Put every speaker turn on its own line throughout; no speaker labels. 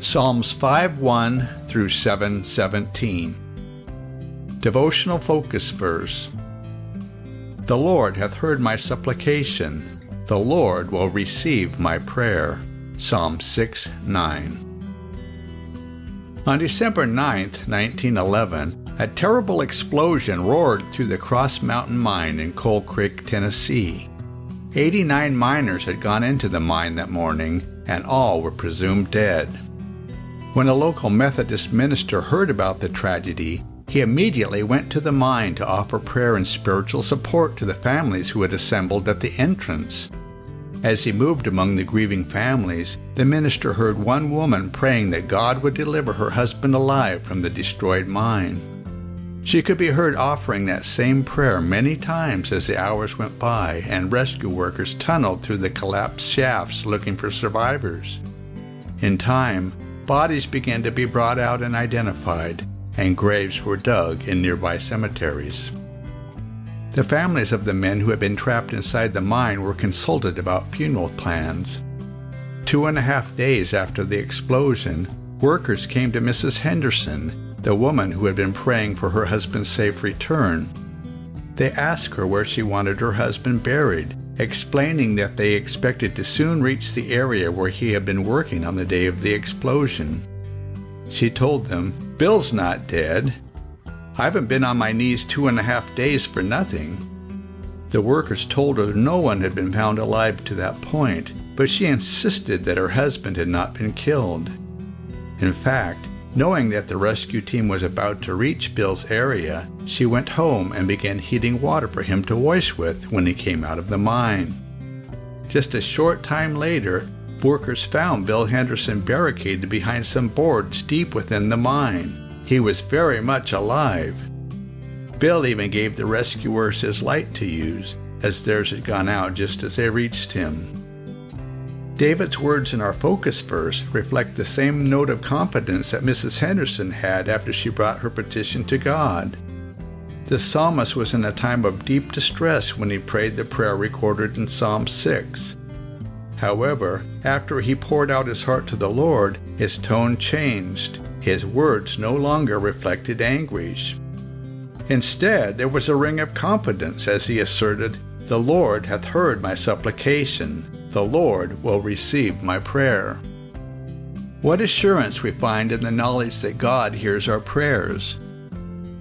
Psalms 5:1 through 7:17. Devotional focus verse. The Lord hath heard my supplication. The Lord will receive my prayer. Psalm 6:9. On December 9, 1911, a terrible explosion roared through the Cross Mountain Mine in Coal Creek, Tennessee. 89 miners had gone into the mine that morning, and all were presumed dead. When a local Methodist minister heard about the tragedy, he immediately went to the mine to offer prayer and spiritual support to the families who had assembled at the entrance. As he moved among the grieving families, the minister heard one woman praying that God would deliver her husband alive from the destroyed mine. She could be heard offering that same prayer many times as the hours went by and rescue workers tunneled through the collapsed shafts looking for survivors. In time, bodies began to be brought out and identified, and graves were dug in nearby cemeteries. The families of the men who had been trapped inside the mine were consulted about funeral plans. 2.5 days after the explosion, workers came to Mrs. Henderson, the woman who had been praying for her husband's safe return. They asked her where she wanted her husband buried, explaining that they expected to soon reach the area where he had been working on the day of the explosion. She told them, "Bill's not dead. I haven't been on my knees 2.5 days for nothing." The workers told her no one had been found alive to that point, but she insisted that her husband had not been killed. In fact, knowing that the rescue team was about to reach Bill's area, she went home and began heating water for him to wash with when he came out of the mine. Just a short time later, workers found Bill Henderson barricaded behind some boards deep within the mine. He was very much alive. Bill even gave the rescuers his light to use, as theirs had gone out just as they reached him. David's words in our focus verse reflect the same note of confidence that Mrs. Henderson had after she brought her petition to God. The psalmist was in a time of deep distress when he prayed the prayer recorded in Psalm 6. However, after he poured out his heart to the Lord, his tone changed. His words no longer reflected anguish. Instead, there was a ring of confidence as he asserted, "The Lord hath heard my supplication. The Lord will receive my prayer." What assurance we find in the knowledge that God hears our prayers.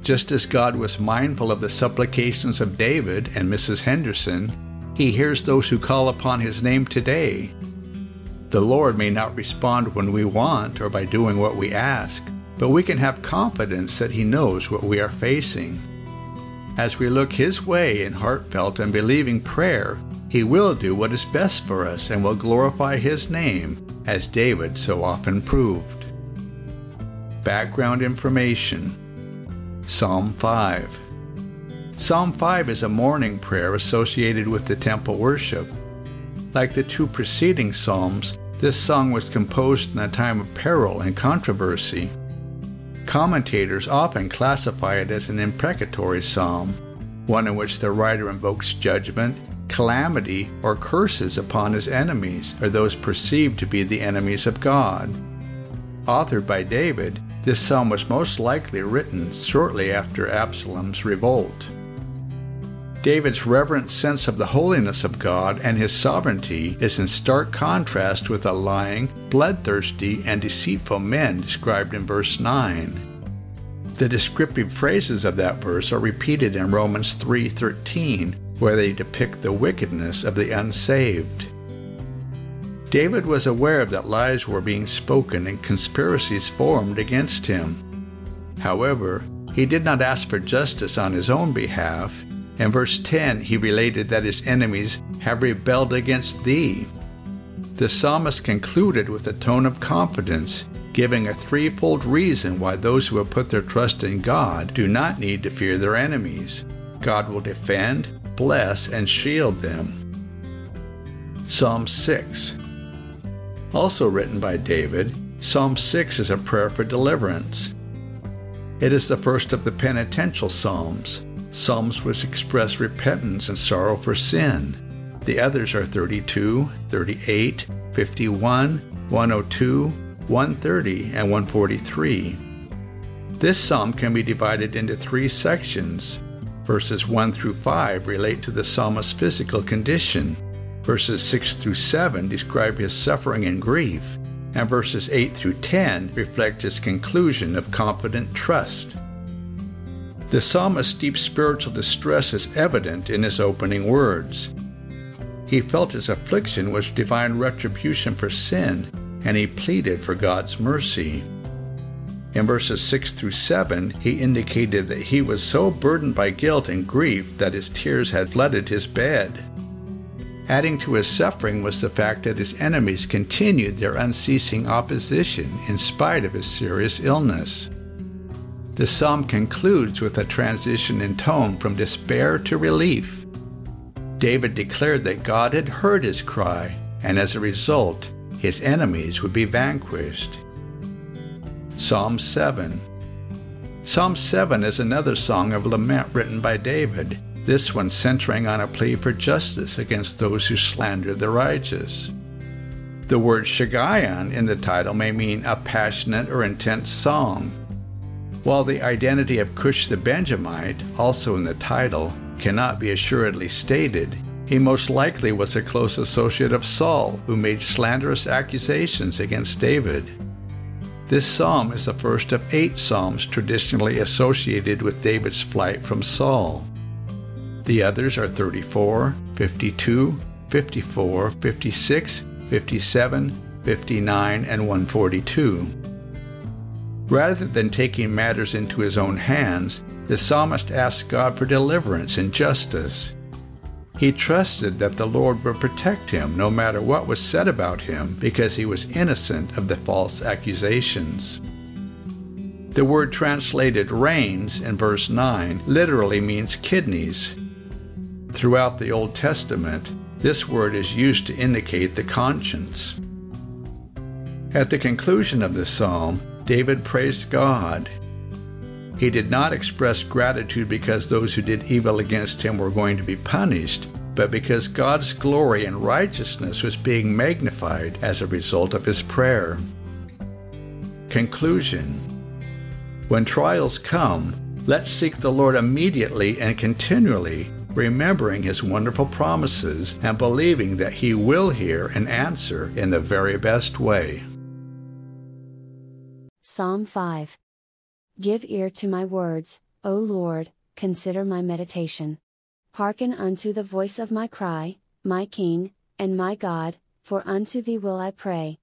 Just as God was mindful of the supplications of David and Mrs. Henderson, He hears those who call upon His name today. The Lord may not respond when we want or by doing what we ask, but we can have confidence that He knows what we are facing. As we look His way in heartfelt and believing prayer, He will do what is best for us and will glorify His name, as David so often proved. Background information. Psalm 5. Psalm 5 is a morning prayer associated with the temple worship. Like the two preceding psalms, this song was composed in a time of peril and controversy. Commentators often classify it as an imprecatory psalm, one in which the writer invokes judgment, calamity, or curses upon his enemies, or those perceived to be the enemies of God. Authored by David, this psalm was most likely written shortly after Absalom's revolt. David's reverent sense of the holiness of God and His sovereignty is in stark contrast with the lying, bloodthirsty, and deceitful men described in verse 9. The descriptive phrases of that verse are repeated in Romans 3:13, where they depict the wickedness of the unsaved. David was aware that lies were being spoken and conspiracies formed against him. However, he did not ask for justice on his own behalf. In verse 10, he related that his enemies have rebelled against thee. The psalmist concluded with a tone of confidence, giving a threefold reason why those who have put their trust in God do not need to fear their enemies. God will defend, bless, and shield them. Psalm 6. Also written by David, Psalm 6 is a prayer for deliverance. It is the first of the penitential psalms, psalms which express repentance and sorrow for sin. The others are 32, 38, 51, 102, 130, and 143. This psalm can be divided into 3 sections. Verses 1 through 5 relate to the psalmist's physical condition. Verses 6 through 7 describe his suffering and grief, and verses 8 through 10 reflect his conclusion of confident trust. The psalmist's deep spiritual distress is evident in his opening words. He felt his affliction was divine retribution for sin, and he pleaded for God's mercy. In verses 6 through 7, he indicated that he was so burdened by guilt and grief that his tears had flooded his bed. Adding to his suffering was the fact that his enemies continued their unceasing opposition in spite of his serious illness. The psalm concludes with a transition in tone from despair to relief. David declared that God had heard his cry, and as a result, his enemies would be vanquished. Psalm 7. Psalm 7 is another song of lament written by David, this one centering on a plea for justice against those who slander the righteous. The word Shagayon in the title may mean a passionate or intense song. While the identity of Cush the Benjamite, also in the title, cannot be assuredly stated, he most likely was a close associate of Saul, who made slanderous accusations against David. This psalm is the first of 8 psalms traditionally associated with David's flight from Saul. The others are 34, 52, 54, 56, 57, 59, and 142. Rather than taking matters into his own hands, the psalmist asked God for deliverance and justice. He trusted that the Lord would protect him no matter what was said about him because he was innocent of the false accusations. The word translated reins in verse 9 literally means kidneys. Throughout the Old Testament, this word is used to indicate the conscience. At the conclusion of this psalm, David praised God. He did not express gratitude because those who did evil against him were going to be punished, but because God's glory and righteousness was being magnified as a result of his prayer. Conclusion. When trials come, let's seek the Lord immediately and continually, remembering his wonderful promises and believing that he will hear and answer in the very best way.
Psalm 5. Give ear to my words, O Lord, consider my meditation. Hearken unto the voice of my cry, my King, and my God, for unto thee will I pray.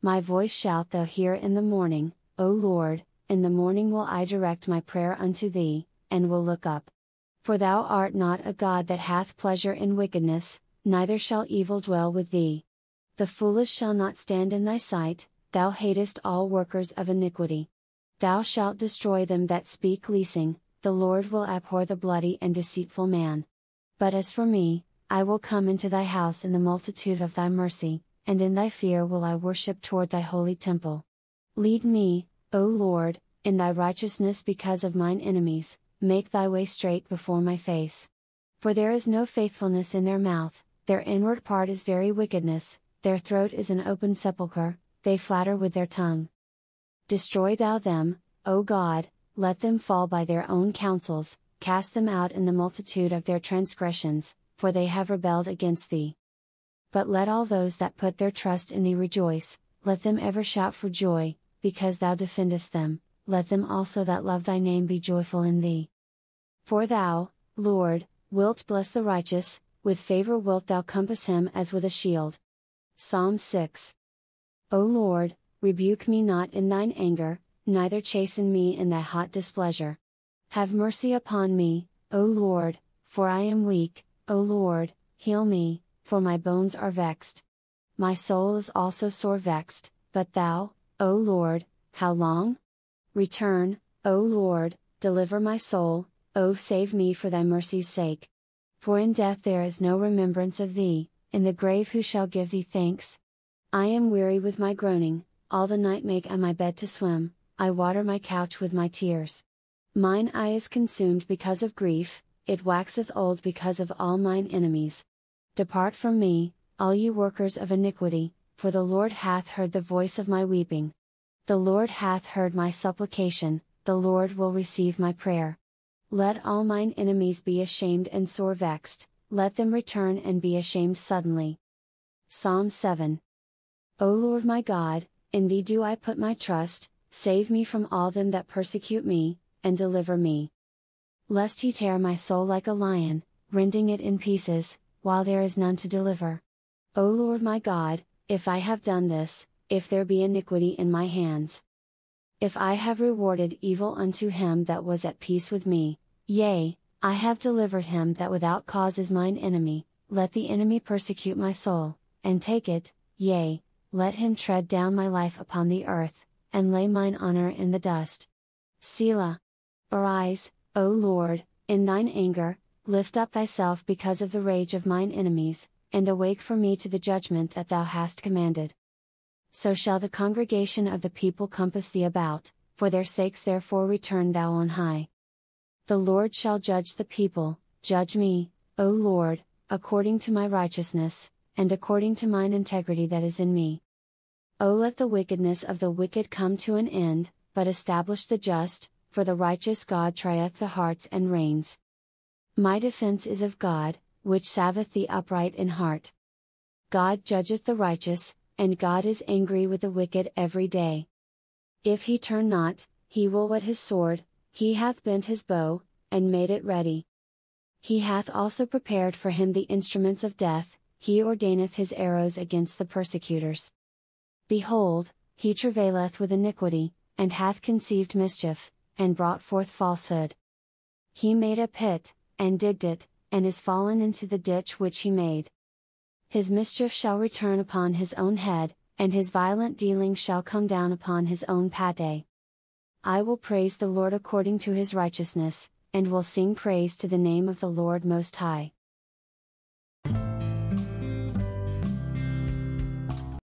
My voice shalt thou hear in the morning, O Lord, in the morning will I direct my prayer unto thee, and will look up. For thou art not a God that hath pleasure in wickedness, neither shall evil dwell with thee. The foolish shall not stand in thy sight, thou hatest all workers of iniquity. Thou shalt destroy them that speak leasing, the Lord will abhor the bloody and deceitful man. But as for me, I will come into thy house in the multitude of thy mercy, and in thy fear will I worship toward thy holy temple. Lead me, O Lord, in thy righteousness because of mine enemies, make thy way straight before my face. For there is no faithfulness in their mouth, their inward part is very wickedness, their throat is an open sepulchre, they flatter with their tongue. Destroy thou them, O God, let them fall by their own counsels, cast them out in the multitude of their transgressions, for they have rebelled against thee. But let all those that put their trust in thee rejoice, let them ever shout for joy, because thou defendest them, let them also that love thy name be joyful in thee. For thou, Lord, wilt bless the righteous, with favor wilt thou compass him as with a shield. Psalm 6. O Lord, rebuke me not in thine anger, neither chasten me in thy hot displeasure. Have mercy upon me, O Lord, for I am weak, O Lord, heal me, for my bones are vexed. My soul is also sore vexed, but thou, O Lord, how long? Return, O Lord, deliver my soul, O save me for thy mercy's sake. For in death there is no remembrance of thee, in the grave who shall give thee thanks? I am weary with my groaning, all the night make I my bed to swim, I water my couch with my tears. Mine eye is consumed because of grief, it waxeth old because of all mine enemies. Depart from me, all ye workers of iniquity, for the Lord hath heard the voice of my weeping. The Lord hath heard my supplication, the Lord will receive my prayer. Let all mine enemies be ashamed and sore vexed, let them return and be ashamed suddenly. Psalm 7. O Lord my God, in thee do I put my trust, save me from all them that persecute me, and deliver me. Lest he tear my soul like a lion, rending it in pieces, while there is none to deliver. O Lord my God, if I have done this, if there be iniquity in my hands. If I have rewarded evil unto him that was at peace with me, yea, I have delivered him that without cause is mine enemy, let the enemy persecute my soul, and take it, yea, let him tread down my life upon the earth, and lay mine honor in the dust. Selah. Arise, O Lord, in thine anger, lift up thyself because of the rage of mine enemies, and awake for me to the judgment that thou hast commanded. So shall the congregation of the people compass thee about, for their sakes therefore return thou on high. The Lord shall judge the people, judge me, O Lord, according to my righteousness, and according to mine integrity that is in me. O let the wickedness of the wicked come to an end, but establish the just, for the righteous God trieth the hearts and reins. My defense is of God, which saveth the upright in heart. God judgeth the righteous, and God is angry with the wicked every day. If he turn not, he will whet his sword, he hath bent his bow, and made it ready. He hath also prepared for him the instruments of death, he ordaineth his arrows against the persecutors. Behold, he travaileth with iniquity, and hath conceived mischief, and brought forth falsehood. He made a pit, and digged it, and is fallen into the ditch which he made. His mischief shall return upon his own head, and his violent dealing shall come down upon his own pate. I will praise the Lord according to his righteousness, and will sing praise to the name of the Lord Most High.